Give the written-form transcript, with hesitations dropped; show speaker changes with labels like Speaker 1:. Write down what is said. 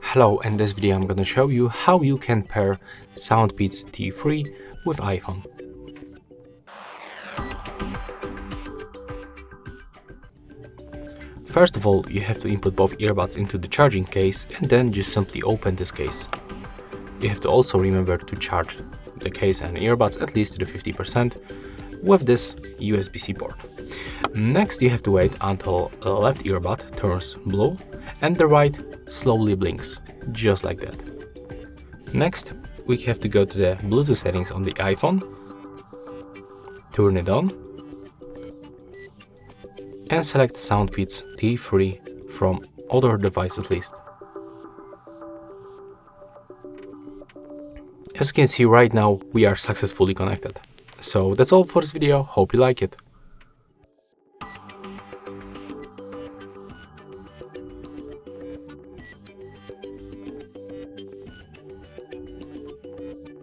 Speaker 1: Hello, in this video I'm gonna show you how you can pair SoundPeats T3 with iPhone. First of all, you have to input both earbuds into the charging case and then just simply open this case. You have to also remember to charge the case and earbuds at least to the 50% with this USB-C port. Next, you have to wait until the left earbud turns blue and the right slowly blinks, just like that. Next, we have to go to the Bluetooth settings on the iPhone, turn it on, and select SoundPeats T3 from other devices list. As you can see right now, we are successfully connected. So that's all for this video, hope you like it.